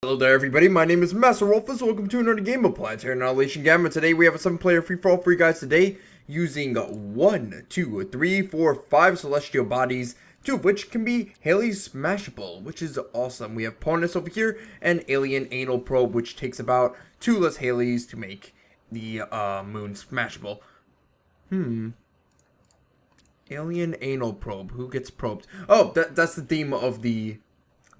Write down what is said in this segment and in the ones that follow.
Hello there everybody, my name is Masterofroflness, welcome to another game of Planetary.Annihilation.Gamma. Today we have a 7-player free-for-all for you guys today, using 1, 2, 3, 4, 5 celestial bodies, 2 of which can be Halley smashable, which is awesome. We have Planus over here, and Alien Anal Probe, which takes about 2 less Halleys to make the moon smashable. Alien Anal Probe, who gets probed? Oh, that's the theme of the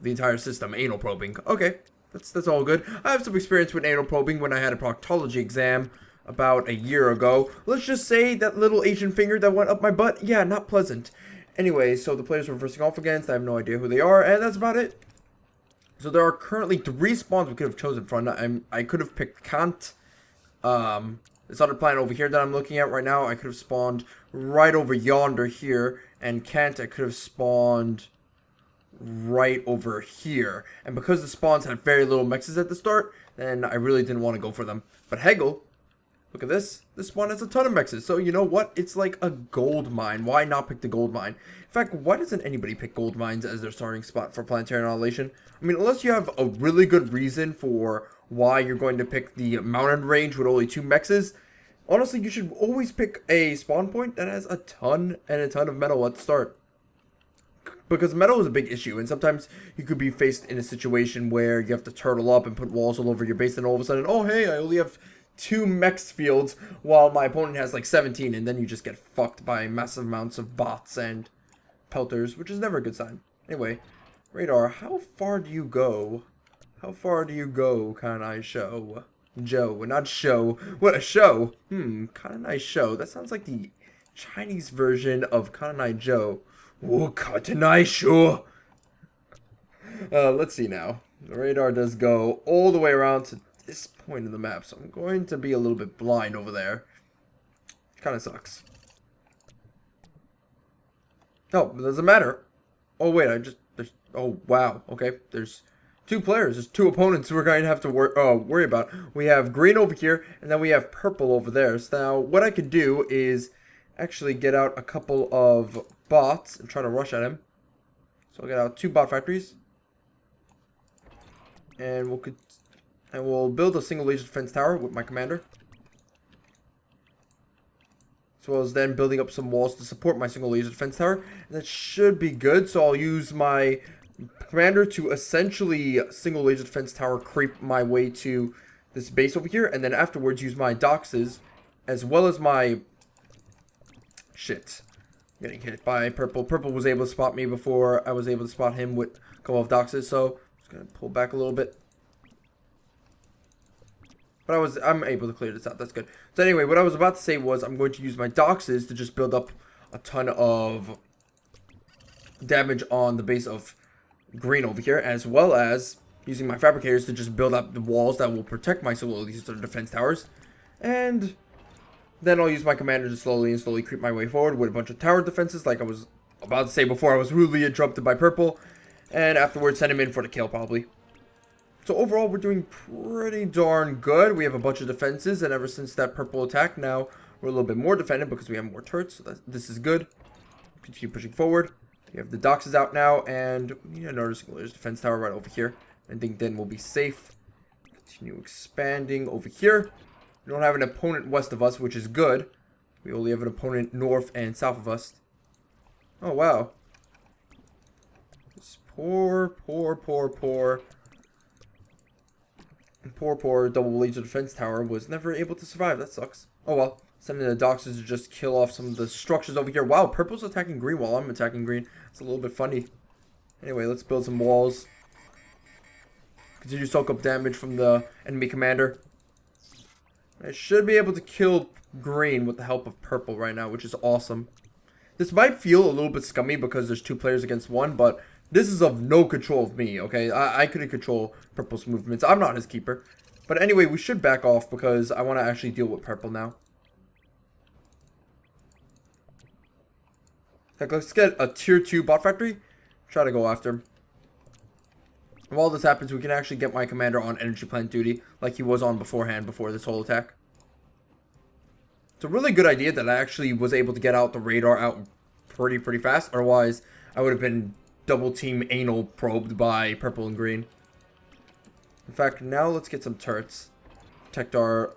entire system, anal probing. Okay, that's all good. I have some experience with anal probing when I had a proctology exam about a year ago. Let's just say that little Asian finger that went up my butt, yeah, not pleasant. Anyway, so the players we're versing off against, I have no idea who they are, and that's about it. So there are currently 3 spawns we could have chosen from. I could have picked Kant. This other planet over here that I'm looking at right now, I could have spawned right over yonder here, and Kant I could have spawned right over here. And because the spawns had very little mexes at the start, then I really didn't want to go for them. But Hegel, look at this. This spawn has a ton of mexes. So you know what? It's like a gold mine. Why not pick the gold mine? In fact, why doesn't anybody pick gold mines as their starting spot for Planetary Annihilation? I mean, unless you have a really good reason for why you're going to pick the mountain range with only 2 mexes, honestly, you should always pick a spawn point that has a ton of metal at the start. Because metal is a big issue, and sometimes you could be faced in a situation where you have to turtle up and put walls all over your base, and all of a sudden, oh hey, I only have 2 mex fields, while my opponent has like 17, and then you just get fucked by massive amounts of bots and pelters, which is never a good sign. Anyway, radar, how far do you go? How far do you go, can I show? Joe, not show. What, a show? Kinda nice show. That sounds like the Chinese version of Kinda Nice Joe. Oh, Cotton Eye, sure. Let's see now. The radar does go all the way around to this point of the map, so I'm going to be a little bit blind over there. Kind of sucks. Oh, it doesn't matter. Oh, wait, oh, wow. Okay, there's 2 players. There's 2 opponents we're going to have to worry about. We have green over here, and then we have purple over there. So now, what I could do is actually get out a couple of bots and try to rush at him. So I'll get out 2 bot factories, and we'll build a single laser defense tower with my commander, as well as then building up some walls to support my single laser defense tower. And that should be good. So I'll use my commander to essentially single laser defense tower creep my way to this base over here, and then afterwards use my doxes as well as my shit. Getting hit by purple. Purple was able to spot me before I was able to spot him with a couple of doxes, so I'm just gonna pull back a little bit. But I'm able to clear this out. That's good. So anyway, what I was about to say was I'm going to use my doxes to just build up a ton of damage on the base of green over here, as well as using my fabricators to just build up the walls that will protect my single laser defense towers. And then I'll use my commander to slowly creep my way forward with a bunch of tower defenses, like I was about to say before I was rudely interrupted by purple. And afterwards send him in for the kill, probably. So overall, we're doing pretty darn good. We have a bunch of defenses, and ever since that purple attack, now we're a little bit more defended because we have more turrets. So this is good. Continue pushing forward. We have the doxes out now, and we need another single laser defense tower right over here. I think then we'll be safe. Continue expanding over here. We don't have an opponent west of us, which is good. We only have an opponent north and south of us. Oh, wow. This poor double laser defense tower was never able to survive. That sucks. Oh, well. Sending the doxes to just kill off some of the structures over here. Wow, purple's attacking green while I'm attacking green. It's a little bit funny. Anyway, let's build some walls. Continue to soak up damage from the enemy commander. I should be able to kill green with the help of purple right now, which is awesome. This might feel a little bit scummy because there's 2 players against 1, but this is of no control of me, okay? I couldn't control purple's movements. I'm not his keeper. But anyway, we should back off because I want to actually deal with purple now. Like, let's get a tier 2 bot factory. Try to go after him. And while this happens, we can actually get my commander on energy plant duty like he was on beforehand before this whole attack. It's a really good idea that I actually was able to get out the radar out pretty fast. Otherwise, I would have been double team anal probed by purple and green. In fact, now let's get some turrets. Protect our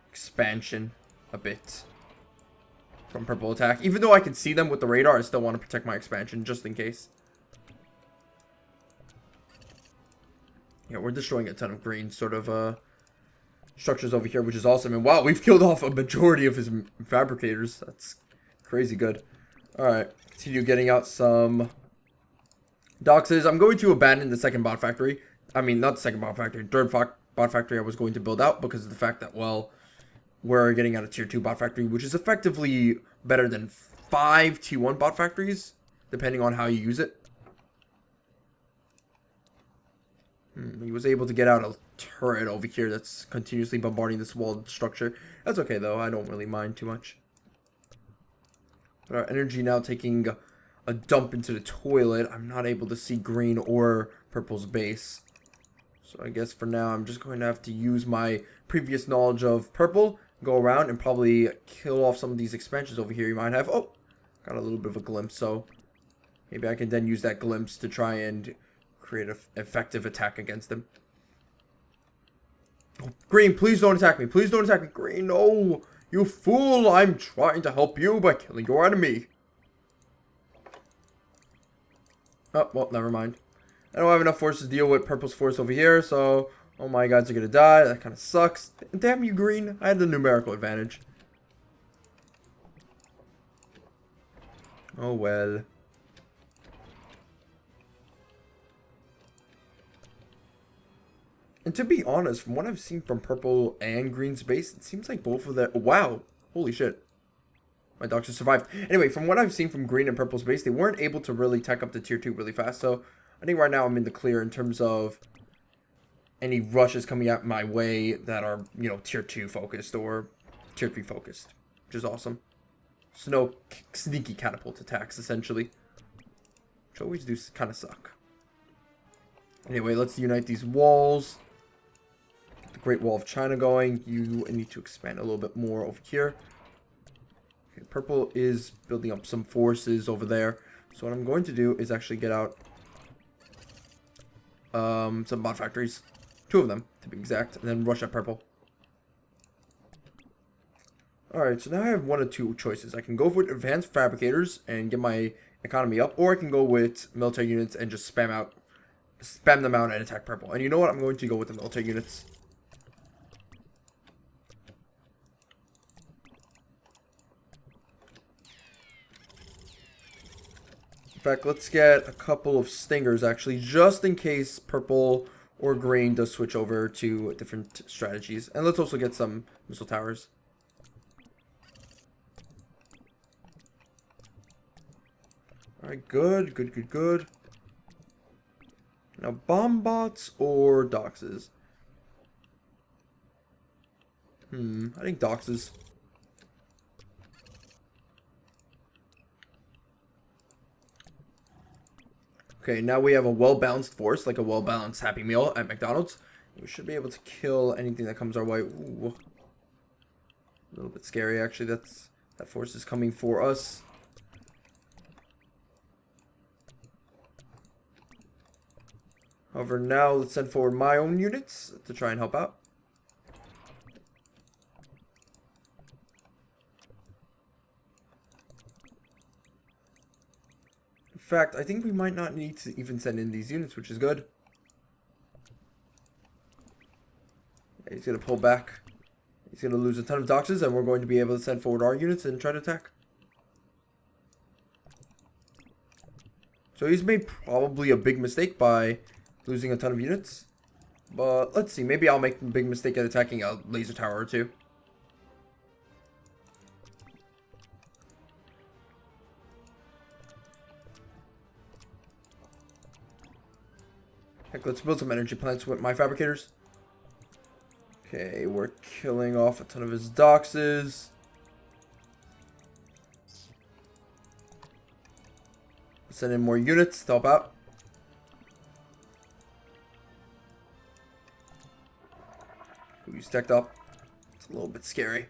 expansion a bit from purple attack. Even though I can see them with the radar, I still want to protect my expansion just in case. Yeah, we're destroying a ton of green sort of structures over here, which is awesome. And wow, we've killed off a majority of his fabricators. That's crazy good. Alright, continue getting out some doxes. I'm going to abandon the second bot factory. I mean, not the second bot factory, third bot factory I was going to build out because of the fact that, well, we're getting out a tier 2 bot factory, which is effectively better than 5 tier 1 bot factories, depending on how you use it. He was able to get out a turret over here that's continuously bombarding this walled structure. That's okay, though. I don't really mind too much. But our energy now taking a dump into the toilet. I'm not able to see green or purple's base. So I guess for now, I'm just going to have to use my previous knowledge of purple, go around and probably kill off some of these expansions over here you might have. Oh, got a little bit of a glimpse, so maybe I can then use that glimpse to try and create an effective attack against them. Oh, green, please don't attack me. Please don't attack me. Green, no. You fool. I'm trying to help you by killing your enemy. Oh, well, never mind. I don't have enough force to deal with purple's force over here, so all my guys are going to die. That kind of sucks. Damn you, green. I had the numerical advantage. Oh, well. And to be honest, from what I've seen from purple and green's base, it seems like both of them... Wow. Holy shit. My doctor survived. Anyway, from what I've seen from green and purple's base, they weren't able to really tech up to tier 2 really fast. So I think right now I'm in the clear in terms of any rushes coming out my way that are, you know, tier 2 focused or tier 3 focused, which is awesome. So no sneaky catapult attacks, essentially, which always do kind of suck. Anyway, let's unite these walls. Get the Great Wall of China going. You need to expand a little bit more over here. Okay, purple is building up some forces over there. So what I'm going to do is actually get out some bot factories. 2 of them, to be exact. And then rush at purple. Alright, so now I have 1 of 2 choices. I can go with advanced fabricators and get my economy up. Or I can go with military units and just spam them out and attack purple. And you know what? I'm going to go with the military units. In fact, let's get a couple of stingers, actually, just in case purple or green does switch over to different strategies. And let's also get some missile towers. Alright, good, good, good, good. Now, bomb bots or doxes? I think doxes. Okay, now we have a well-balanced force, like a well-balanced Happy Meal at McDonald's. We should be able to kill anything that comes our way. Ooh. A little bit scary, actually. That force is coming for us. However, now let's send forward my own units to try and help out. In fact, I think we might not need to even send in these units, which is good. Yeah, he's going to pull back. He's going to lose a ton of doxes, and we're going to be able to send forward our units and try to attack. So he's made probably a big mistake by losing a ton of units. But let's see. Maybe I'll make a big mistake at attacking a laser tower or 2. Heck, let's build some energy plants with my fabricators. Okay, we're killing off a ton of his doxes. Send in more units to help out. Who's stacked up? It's a little bit scary.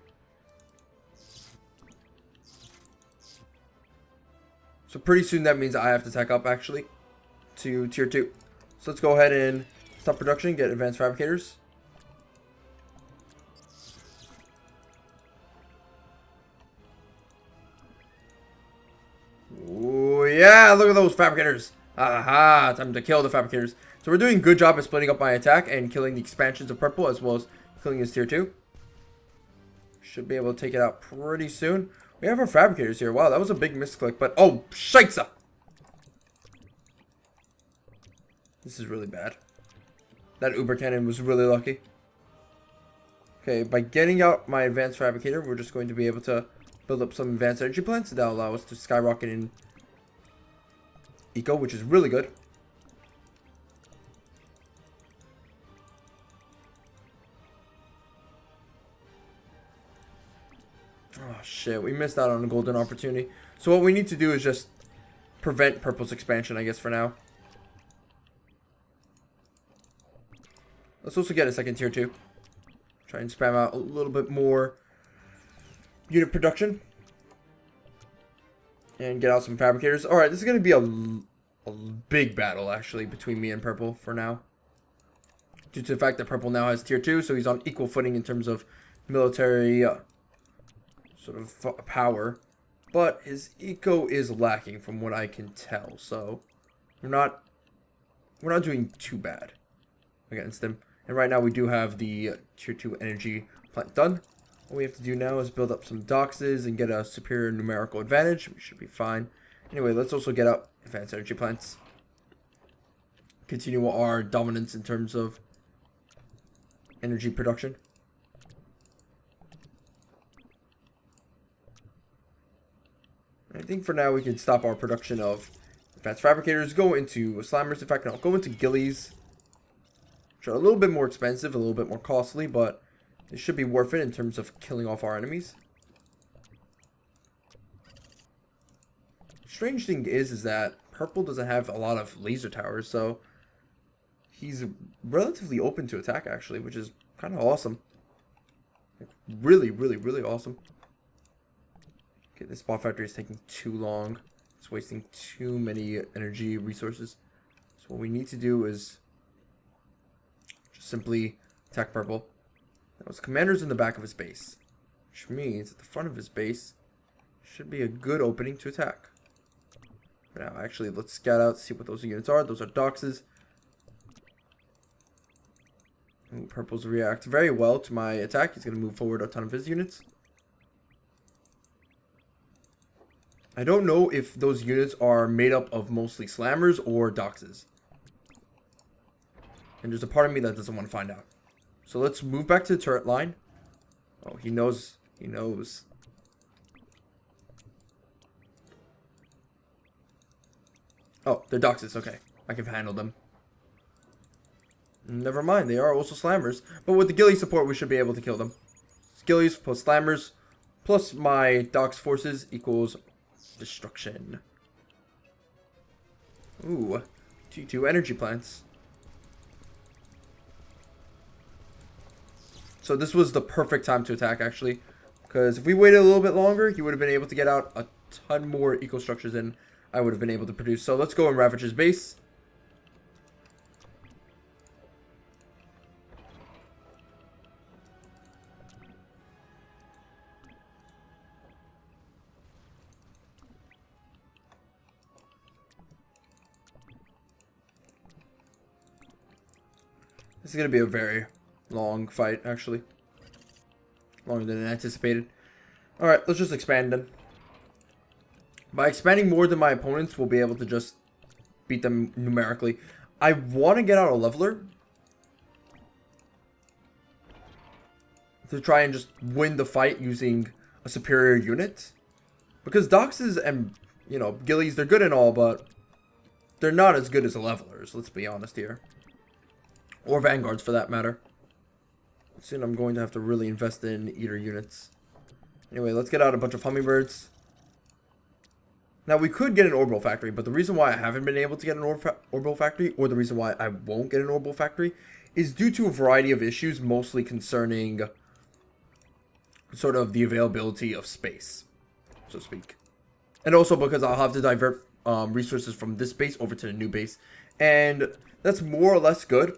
So pretty soon that means I have to tech up actually to tier 2. So let's go ahead and Stop production, get advanced fabricators. Oh yeah, look at those fabricators. Aha, time to kill the fabricators. So we're doing a good job of splitting up my attack and killing the expansions of purple as well as killing his tier 2. Should be able to take it out pretty soon. We have our fabricators here. Wow, that was a big misclick, but oh, shitesa! This is really bad. That Uber Cannon was really lucky. Okay, by getting out my advanced fabricator, we're just going to be able to build up some advanced energy plants that'll allow us to skyrocket in eco, which is really good. Oh shit, we missed out on a golden opportunity. So what we need to do is just prevent purple's expansion, I guess, for now. Let's also get a second tier 2. Try and spam out a little bit more unit production. And get out some fabricators. Alright, this is going to be a big battle, actually, between me and purple for now. Due to the fact that purple now has tier 2, so he's on equal footing in terms of military sort of power. But his eco is lacking from what I can tell, so we're not doing too bad against him. And right now we do have the tier 2 energy plant done. What we have to do now is build up some doxes and get a superior numerical advantage. We should be fine. Anyway, let's also get up advanced energy plants. Continue our dominance in terms of energy production. I think for now we can stop our production of advanced fabricators, go into slammers. In fact, no, go into gillies. Which are a little bit more expensive, a little bit more costly, but it should be worth it in terms of killing off our enemies. Strange thing is that purple doesn't have a lot of laser towers, so he's relatively open to attack actually, which is kind of awesome. Really, really, really awesome. Okay, this spot factory is taking too long. It's wasting too many energy resources. So what we need to do is just simply attack purple. Now his commander's in the back of his base, which means at the front of his base should be a good opening to attack. Now, actually, let's scout out, see what those units are. Those are doxes. Ooh, purple's react very well to my attack. He's going to move forward a ton of his units. I don't know if those units are made up of mostly slammers or doxes. And there's a part of me that doesn't want to find out. So let's move back to the turret line. Oh, he knows. He knows. Oh, they're doxes. Okay. I can handle them. Never mind. They are also slammers. But with the ghillie support, we should be able to kill them. Ghillies plus slammers plus my dox forces equals destruction. Ooh. T2 energy plants. So this was the perfect time to attack, actually. Because if we waited a little bit longer, he would have been able to get out a ton more eco structures than I would have been able to produce. So let's go and ravage his base. This is going to be a very long fight, actually. Longer than anticipated. Alright, let's just expand then. By expanding more than my opponents, we'll be able to just beat them numerically. I want to get out a leveler to try and just win the fight using a superior unit. Because doxes and, you know, ghillies, they're good and all, but they're not as good as the levelers, let's be honest here. Or vanguards, for that matter. Soon I'm going to have to really invest in eater units. Anyway, let's get out a bunch of hummingbirds. Now, we could get an orbital factory, but the reason why I haven't been able to get an orbital factory, or the reason why I won't get an orbital factory, is due to a variety of issues, mostly concerning sort of the availability of space, so to speak. And also because I'll have to divert resources from this base over to the new base. And that's more or less good.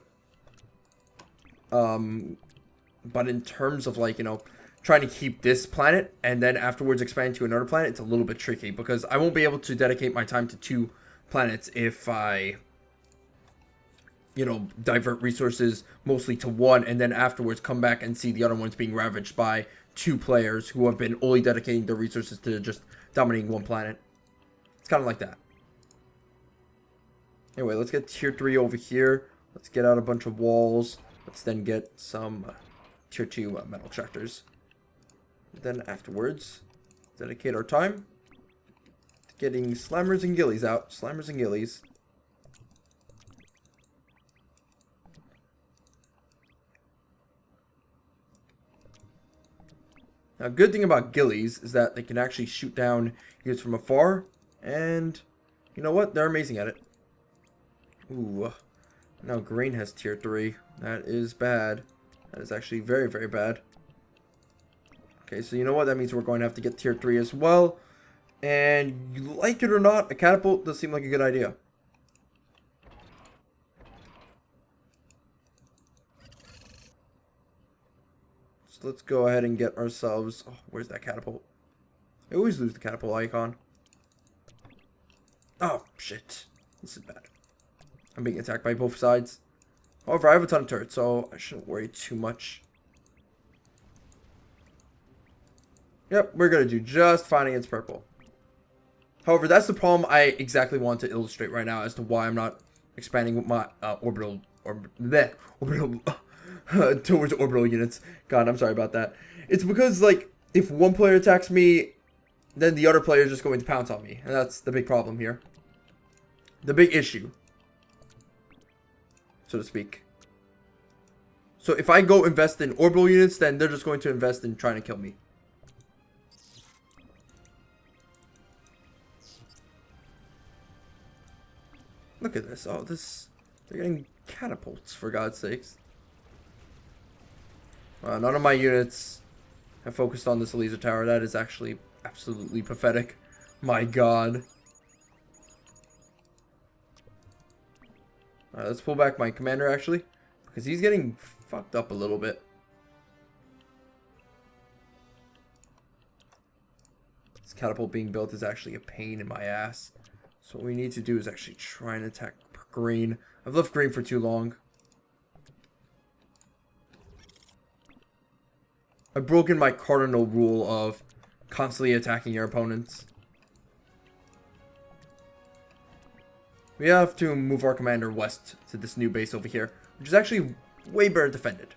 But in terms of, like, you know, trying to keep this planet and then afterwards expand to another planet, it's a little bit tricky because I won't be able to dedicate my time to 2 planets if I, you know, divert resources mostly to 1 and then afterwards come back and see the other ones being ravaged by 2 players who have been only dedicating their resources to just dominating 1 planet. It's kind of like that. Anyway, let's get tier 3 over here. Let's get out a bunch of walls. Let's then get some tier 2 metal extractors. Then afterwards, dedicate our time to getting slammers and gillies out. Slammers and gillies. Now, good thing about gillies is that they can actually shoot down units from afar. And, you know what? They're amazing at it. Ooh. Now green has tier 3. That is bad. That is actually very, very bad. Okay, so you know what? That means we're going to have to get tier 3 as well. And you like it or not, a catapult does seem like a good idea. So let's go ahead and get ourselves... Oh, where's that catapult? I always lose the catapult icon. Oh, shit. This is bad. I'm being attacked by both sides. However, I have a ton of turrets, so I shouldn't worry too much. Yep, we're going to do just fine against purple. However, that's the problem I exactly want to illustrate right now as to why I'm not expanding with my orbital towards orbital units. God, I'm sorry about that. It's because, like, if one player attacks me, then the other player is just going to pounce on me. And that's the big problem here. The big issue, so to speak. So if I go invest in orbital units, then they're just going to invest in trying to kill me. Look at this. Oh, this... They're getting catapults, for God's sakes. None of my units have focused on this laser tower. That is actually absolutely pathetic. My God. Alright, let's pull back my commander, actually. Because he's getting fucked up a little bit. This catapult being built is actually a pain in my ass. So what we need to do is actually try and attack green. I've left green for too long. I've broken my cardinal rule of constantly attacking your opponents. We have to move our commander west to this new base over here, which is actually way better defended.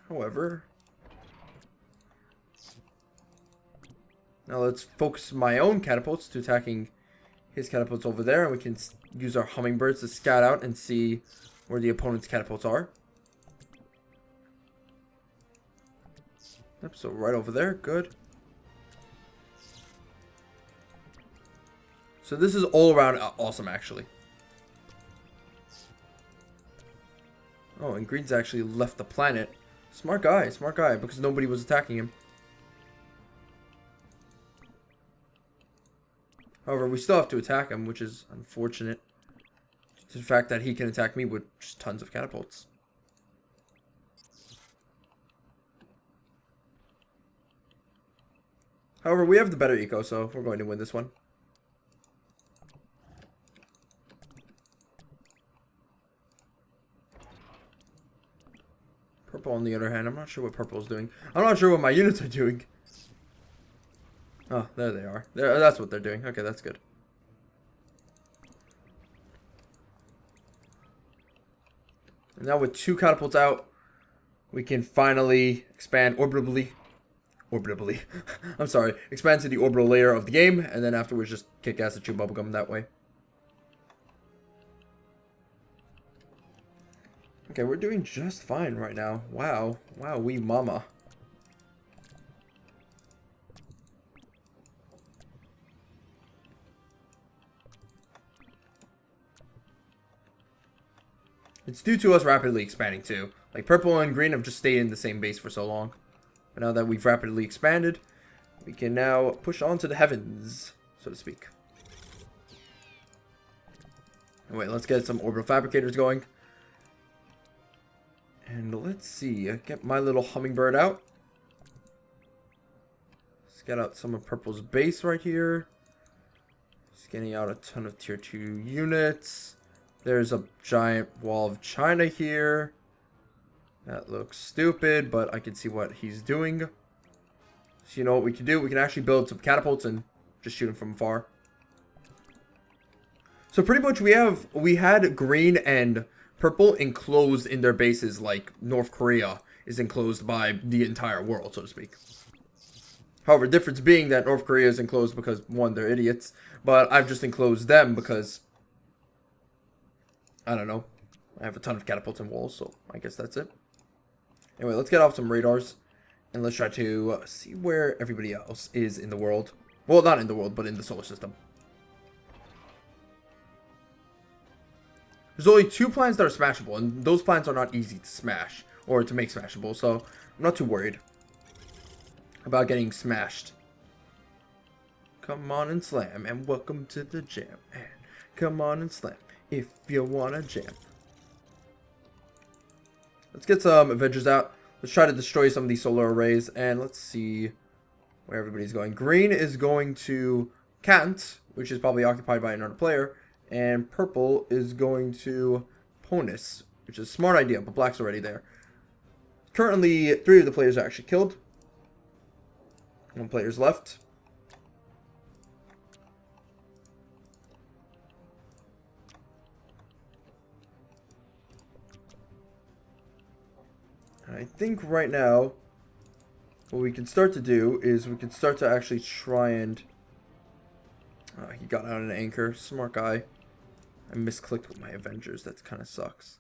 However, now let's focus my own catapults to attacking his catapults over there, and we can use our hummingbirds to scout out and see where the opponent's catapults are. Yep, so right over there, good. So this is all around awesome, actually. Oh, and green's actually left the planet. Smart guy, because nobody was attacking him. However, we still have to attack him, which is unfortunate. Due to the fact that he can attack me with just tons of catapults. However, we have the better eco, so we're going to win this one. Purple, on the other hand, I'm not sure what purple is doing. I'm not sure what my units are doing. Oh, there they are. That's what they're doing. Okay, that's good. And now with 2 catapults out, we can finally expand orbitally. I'm sorry. Expand to the orbital layer of the game, and then afterwards just kick ass and chew bubblegum that way. Okay, we're doing just fine right now. Wow. Wow, wee mama. It's due to us rapidly expanding too. Like, purple and green have just stayed in the same base for so long. But now that we've rapidly expanded, we can now push on to the heavens, so to speak. Wait, let's get some orbital fabricators going. And let's see, get my little hummingbird out. Let's get out some of Purple's base right here. Just getting out a ton of tier 2 units. There's a giant wall of China here. That looks stupid, but I can see what he's doing. So you know what we can do? We can actually build some catapults and just shoot them from afar. So pretty much we had green and purple enclosed in their bases like North Korea is enclosed by the entire world, so to speak. However, difference being that North Korea is enclosed because, one, they're idiots, but I've just enclosed them because, I don't know, I have a ton of catapults and walls, so I guess that's it. Anyway, let's get off some radars, and let's try to see where everybody else is in the world. Well, not in the world, but in the solar system. There's only 2 planets that are smashable, and those planets are not easy to smash, or to make smashable, so I'm not too worried about getting smashed. Come on and slam, and welcome to the jam. And come on and slam, if you wanna jam. Let's get some Avengers out. Let's try to destroy some of these solar arrays, and let's see where everybody's going. Green is going to Kant, which is probably occupied by another player, and purple is going to Ponus, which is a smart idea, but black's already there. Currently, 3 of the players are actually killed. 1 player's left. I think right now, what we can start to do is we can start to actually try and... he got out an anchor. Smart guy. I misclicked with my Avengers. That kind of sucks.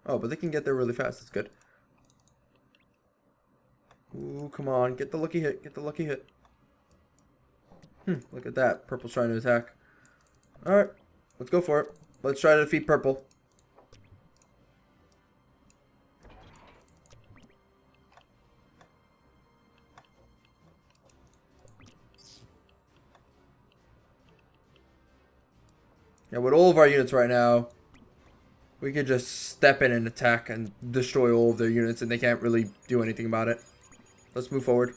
Oh, but they can get there really fast. That's good. Ooh, come on. Get the lucky hit. Get the lucky hit. Look at that. Purple's trying to attack. Alright. Let's go for it. Let's try to defeat purple. Yeah, with all of our units right now, we could just step in and attack and destroy all of their units, and they can't really do anything about it. Let's move forward.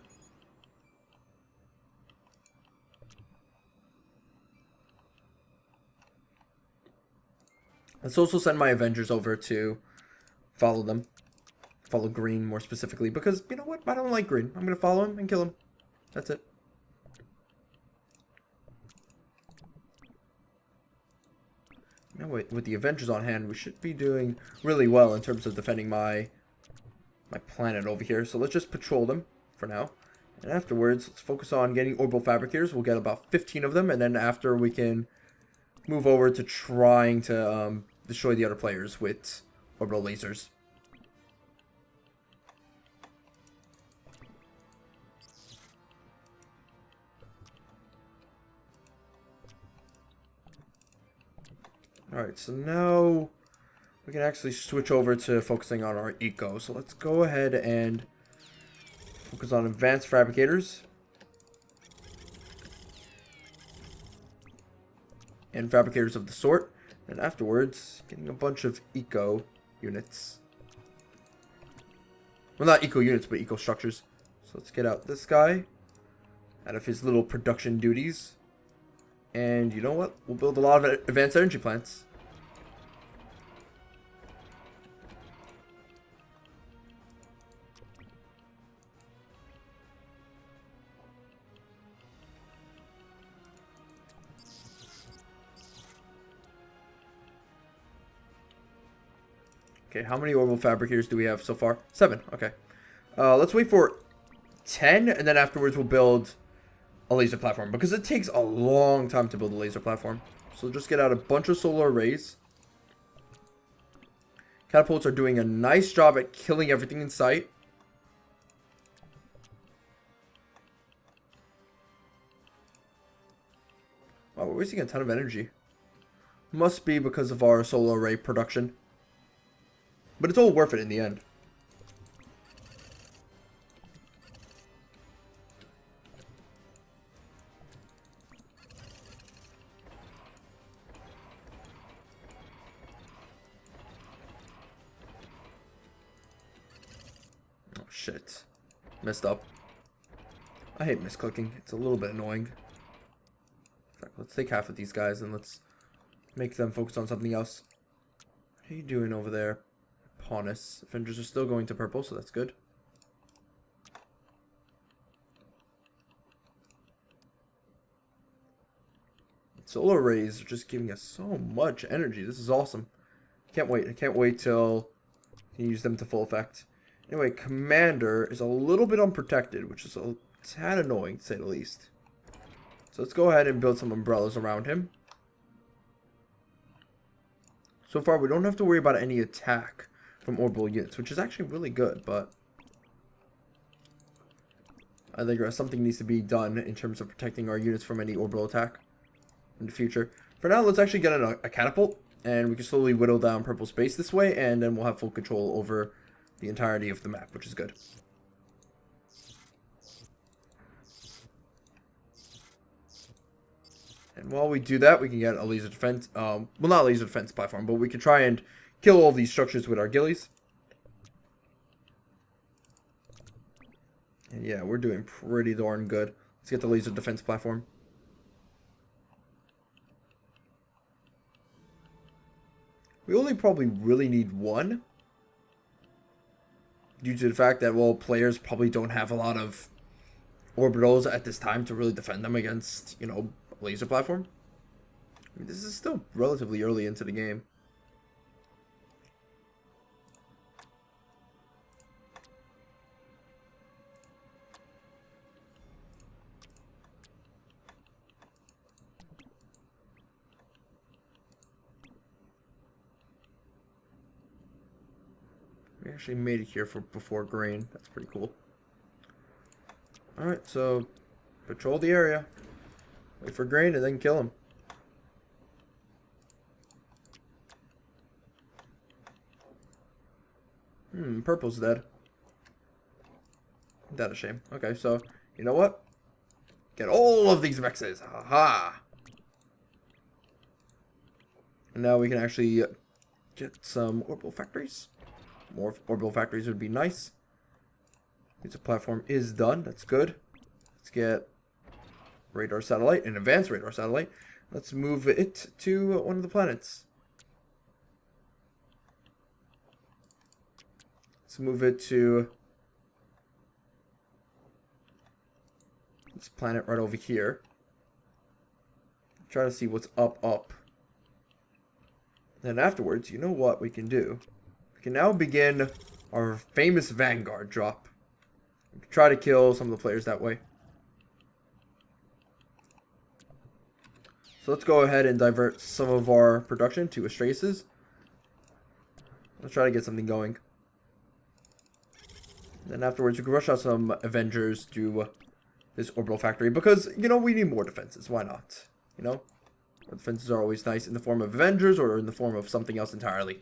Let's also send my Avengers over to follow them. Follow green more specifically, because, you know what? I don't like green. I'm going to follow him and kill him. That's it. Now, with the Avengers on hand, we should be doing really well in terms of defending my planet over here. So let's just patrol them for now. And afterwards, let's focus on getting orbital fabricators. We'll get about 15 of them. And then after, we can move over to trying to destroy the other players with orbital lasers. Alright, so now we can actually switch over to focusing on our eco. So let's go ahead and focus on advanced fabricators. And fabricators of the sort. And afterwards, getting a bunch of eco units. Well, not eco units, but eco structures. So let's get out this guy out of his little production duties. And you know what? We'll build a lot of advanced energy plants. Okay, how many orbital fabricators do we have so far? 7. Okay. Let's wait for 10, and then afterwards we'll build a laser platform, because it takes a long time to build a laser platform. So just get out a bunch of solar arrays. Catapults are doing a nice job at killing everything in sight. Wow, we're wasting a ton of energy. Must be because of our solar array production. But it's all worth it in the end. shit. Messed up. I hate misclicking. It's a little bit annoying. Let's take half of these guys and let's make them focus on something else. What are you doing over there? Pawnus. Avengers are still going to purple, so that's good. Solar rays are just giving us so much energy. This is awesome. Can't wait. I can't wait till you use them to full effect. Anyway, Commander is a little bit unprotected, which is a tad annoying, to say the least. So let's go ahead and build some umbrellas around him. So far, we don't have to worry about any attack from orbital units, which is actually really good, but I think something needs to be done in terms of protecting our units from any orbital attack in the future. For now, let's actually get a catapult, and we can slowly whittle down purple space this way, and then we'll have full control over the entirety of the map, which is good. And while we do that, we can get a laser defense, well, not a laser defense platform, but we can try and kill all these structures with our ghillies. And yeah, we're doing pretty darn good. Let's get the laser defense platform. We only probably really need one, due to the fact that, well, players probably don't have a lot of orbitals at this time to really defend them against, you know, a laser platform. I mean, this is still relatively early into the game. We actually made it here before grain. That's pretty cool. Alright, so patrol the area. Wait for grain and then kill him. Purple's dead. Isn't that a shame? Okay, so you know what? Get all of these mexes. Haha. And now we can actually get some orbital factories. More orbital factories would be nice. This platform is done. That's good. Let's get radar satellite, an advanced radar satellite. Let's move it to one of the planets. Let's move it to this planet right over here. Try to see what's up. Then afterwards, you know what we can do? We can now begin our famous Vanguard drop. We can try to kill some of the players that way. So let's go ahead and divert some of our production to Astraeus. Let's try to get something going. Then afterwards, we can rush out some Avengers to this orbital factory. Because, you know, we need more defenses. Why not? You know? Our defenses are always nice in the form of Avengers or in the form of something else entirely.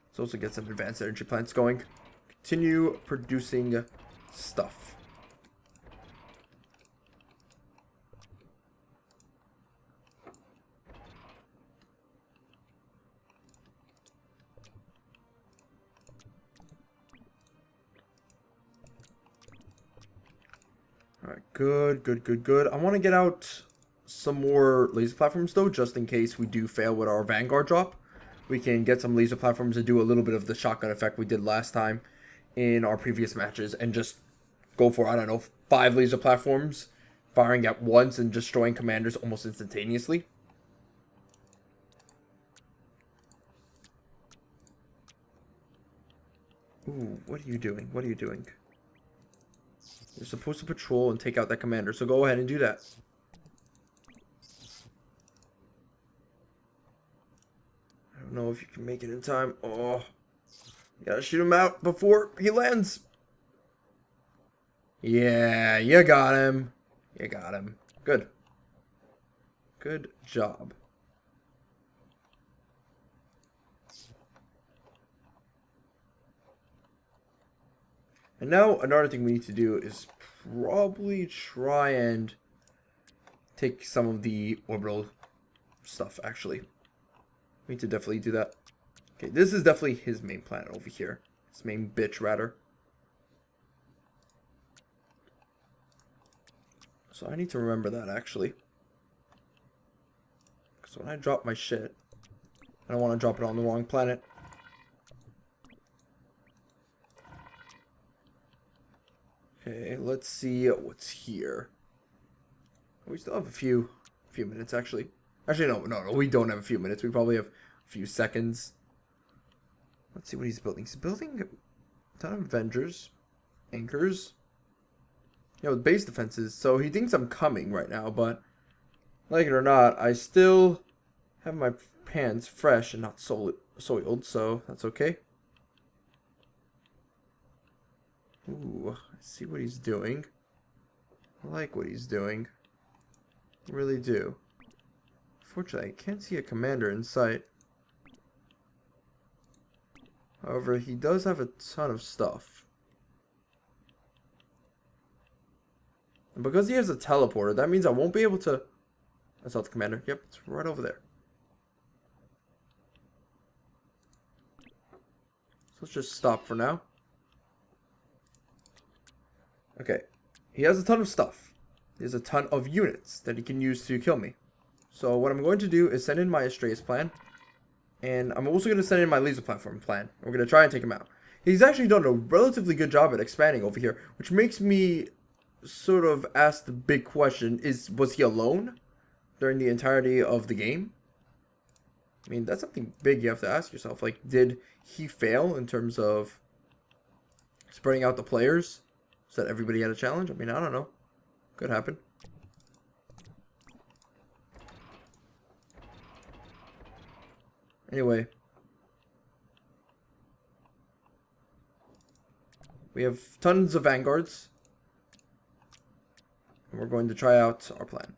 Let's also get some advanced energy plants going. Continue producing stuff. Alright, good. I want to get out some more laser platforms though, just in case we do fail with our Vanguard drop. We can get some laser platforms to do a little bit of the shotgun effect we did last time in our previous matches and just go for, I don't know, 5 laser platforms firing at once and destroying commanders almost instantaneously. Ooh, what are you doing? You're supposed to patrol and take out that commander, so go ahead and do that. I don't know if you can make it in time. Oh, you gotta shoot him out before he lands. Yeah, you got him. Good. Good job. And now another thing we need to do is probably try and take some of the orbital stuff, actually. We need to definitely do that. Okay, this is definitely his main planet over here. This main bitch, rather. So I need to remember that, actually. Because when I drop my shit, I don't want to drop it on the wrong planet. Okay, let's see what's here. We still have a few minutes, actually. Actually, no, we don't have a few minutes. We probably have a few seconds. Let's see what he's building. He's building a ton of Avengers, anchors. You know, base defenses. So he thinks I'm coming right now, but like it or not, I still have my pants fresh and not soiled, so that's okay. Ooh, I see what he's doing. I like what he's doing. I really do. Unfortunately, I can't see a commander in sight. However, he does have a ton of stuff. And because he has a teleporter, that means I won't be able to... That's not the commander. Yep, it's right over there. So let's just stop for now. Okay. He has a ton of stuff. He has a ton of units that he can use to kill me. So what I'm going to do is send in my Astraeus plan. And I'm also going to send in my laser platform plan. We're going to try and take him out. He's actually done a relatively good job at expanding over here, which makes me sort of ask the big question, was he alone during the entirety of the game? I mean, that's something big you have to ask yourself. Like, did he fail in terms of spreading out the players so that everybody had a challenge? I mean, I don't know. Could happen. Anyway. We have tons of vanguards. And we're going to try out our plan.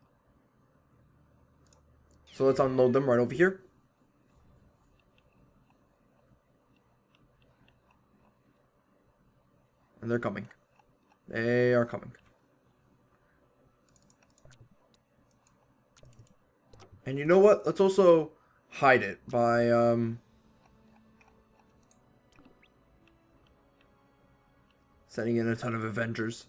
So let's unload them right over here. And they're coming. They are coming. And you know what? Let's also hide it by sending in a ton of Avengers.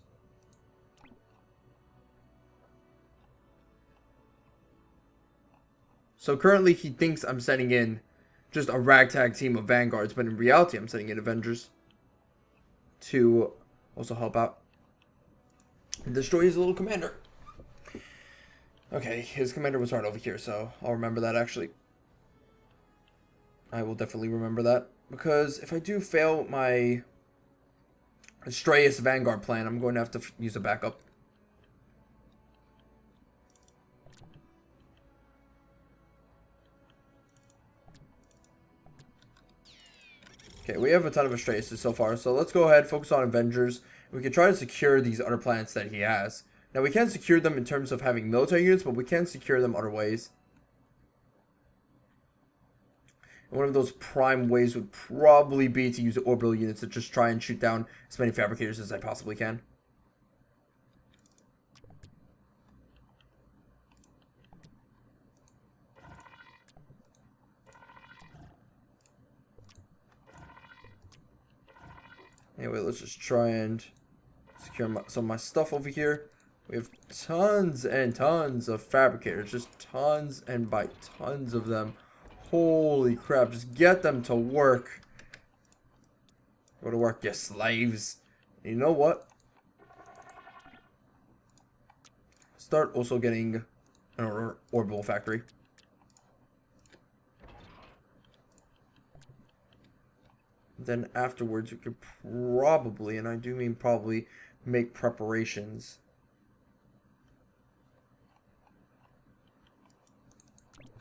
So currently he thinks I'm sending in just a ragtag team of Vanguards, but in reality I'm sending in Avengers to also help out and destroy his little commander. Okay, his commander was right over here, so I'll remember that actually. I will definitely remember that, because if I do fail my Astraeus Vanguard plan, I'm going to have to use a backup. Okay, we have a ton of Astraeus so far, so let's go ahead, focus on Avengers. We can try to secure these other planets that he has. Now, we can't secure them in terms of having military units, but we can secure them other ways. And one of those prime ways would probably be to use orbital units to just try and shoot down as many fabricators as I possibly can. Anyway, let's just try and secure some of my stuff over here. We have tons and tons of fabricators. Just tons and by tons of them. Holy crap. Just get them to work. Go to work, you slaves. And you know what? Start also getting an orbital factory. Then afterwards, you could probably, and I do mean probably, make preparations.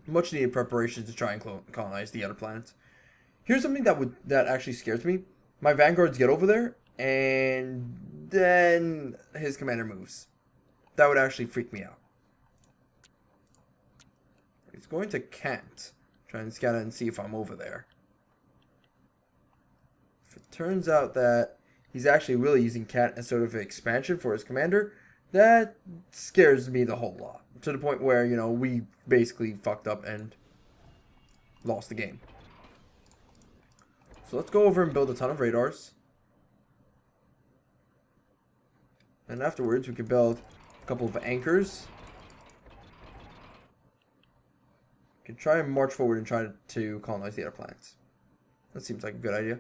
Much needed preparations to try and colonize the other planets. Here's something that actually scares me. My vanguards get over there, and then his commander moves. That would actually freak me out. He's going to Kent. Try and scout and see if I'm over there. If it turns out that he's actually really using Kent as sort of an expansion for his commander, that scares me the whole lot. To the point where, you know, we basically fucked up and lost the game. So let's go over and build a ton of radars. And afterwards, we can build a couple of anchors. We can try and march forward and try to colonize the other planets. That seems like a good idea.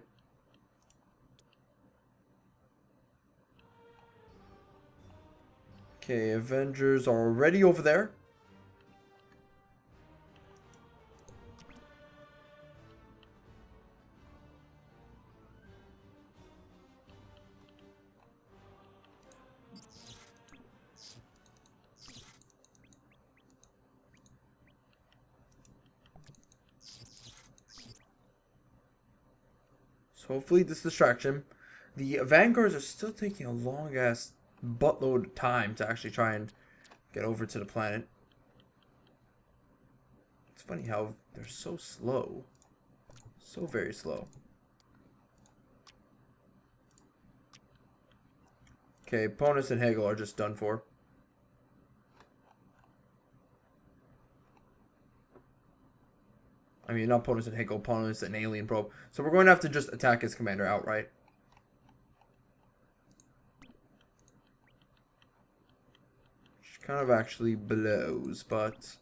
Okay, Avengers are already over there. So hopefully this distraction. The Vanguards are still taking a long ass buttload of time to actually try and get over to the planet. It's funny how they're so slow. So very slow. Okay, Ponus and Hegel are just done for. I mean, not Ponus and Hegel, Ponus and Alien Probe. So we're going to have to just attack his commander outright. Which kind of actually blows, but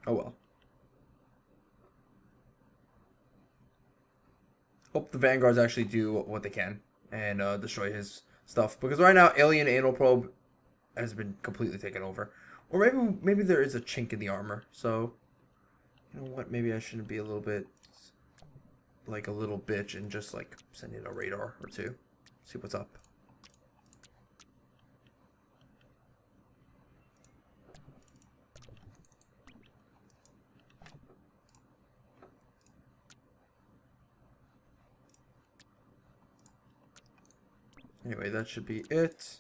oh well. Hope the Vanguards actually do what they can and destroy his stuff. Because right now, Alien Anal Probe has been completely taken over. Or maybe there is a chink in the armor. So, you know what? Maybe I shouldn't be a little bit like a little bitch and just like send in a radar or two. See what's up. Anyway, that should be it.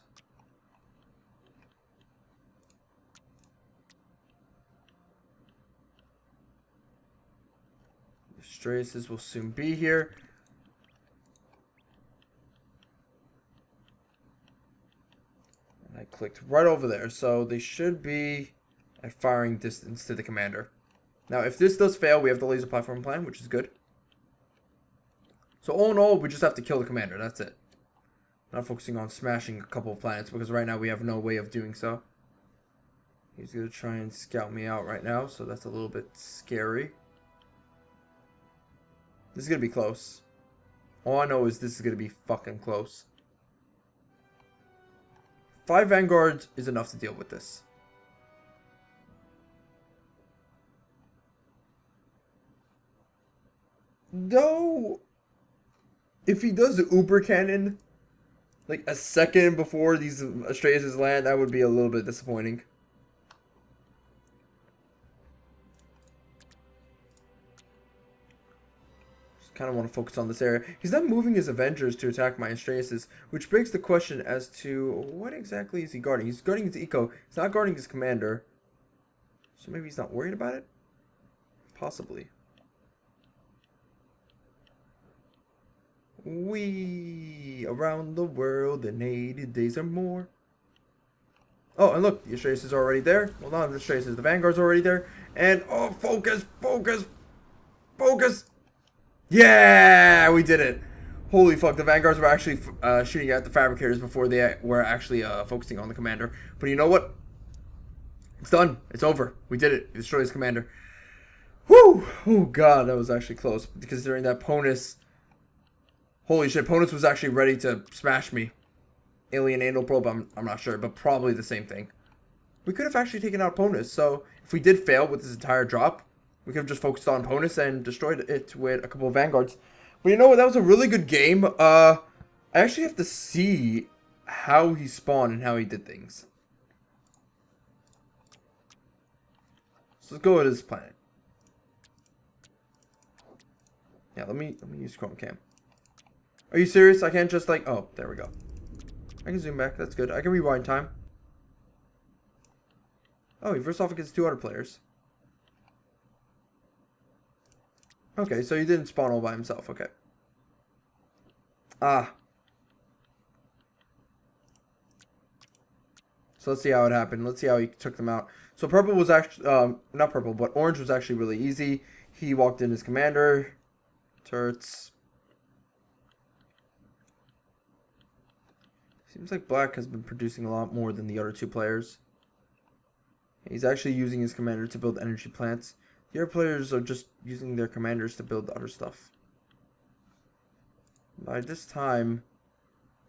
The Straces will soon be here. And I clicked right over there, so they should be at firing distance to the commander. Now, if this does fail, we have the laser platform plan, which is good. So all in all, we just have to kill the commander. That's it. Not focusing on smashing a couple of planets, because right now we have no way of doing so. He's going to try and scout me out right now, so that's a little bit scary. This is going to be close. All I know is this is going to be fucking close. 5 Vanguards is enough to deal with this. Though, if he does the Uber Cannon like a second before these Straces land, that would be a little bit disappointing. Just kind of want to focus on this area. He's not moving his Avengers to attack my Straces, which begs the question as to what exactly is he guarding? He's guarding his eco. He's not guarding his commander. So maybe he's not worried about it? Possibly. We around the world in 80 days or more. Oh, and look, the Straces are already there. Well, not the Straces, the Vanguard's already there. And, oh, focus, focus, focus. Yeah, we did it. Holy fuck, the Vanguards were actually shooting at the Fabricators before they were actually focusing on the commander. But you know what? It's done. It's over. We did it. We destroyed his commander. Whew. Oh, God, that was actually close. Considering that Ponus... Holy shit, Ponus was actually ready to smash me. Alien Anal Probe, I'm not sure, but probably the same thing. We could have actually taken out Ponus, so if we did fail with this entire drop, we could have just focused on Ponus and destroyed it with a couple of Vanguards. But you know what, that was a really good game. I actually have to see how he spawned and how he did things. So let's go to this planet. Yeah, let me use Chrome Cam. Are you serious? I can't just like... Oh, there we go. I can zoom back. That's good. I can rewind time. Oh, he first off against 2 other players. Okay, so he didn't spawn all by himself. Okay. Ah. So let's see how it happened. Let's see how he took them out. So purple was actually... not purple, but orange was actually really easy. He walked in his commander. Turrets... Seems like Black has been producing a lot more than the other two players. He's actually using his commander to build energy plants. The other players are just using their commanders to build other stuff. By this time,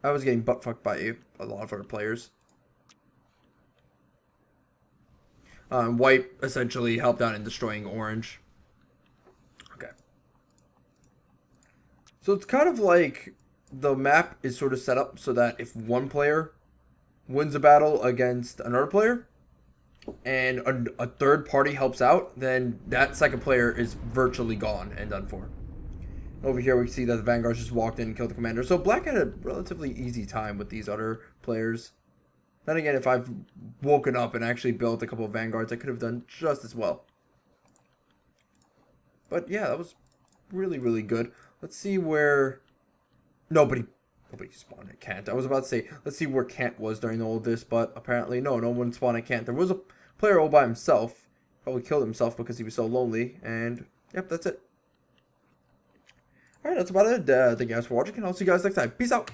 I was getting butt-fucked by a lot of other players. White essentially helped out in destroying Orange. Okay. So it's kind of like the map is sort of set up so that if one player wins a battle against another player and a third party helps out, then that second player is virtually gone and done for. Over here we see that the Vanguards just walked in and killed the commander. So Black had a relatively easy time with these other players. Then again, if I've woken up and actually built a couple of Vanguards, I could have done just as well. But yeah, that was really, really good. Let's see where... Nobody spawned at Kant. I was about to say, let's see where Kant was during all of this, but apparently no one spawned at Kant. There was a player all by himself. Probably killed himself because he was so lonely, and yep, that's it. Alright, that's about it. Thank you guys for watching, and I'll see you guys next time. Peace out!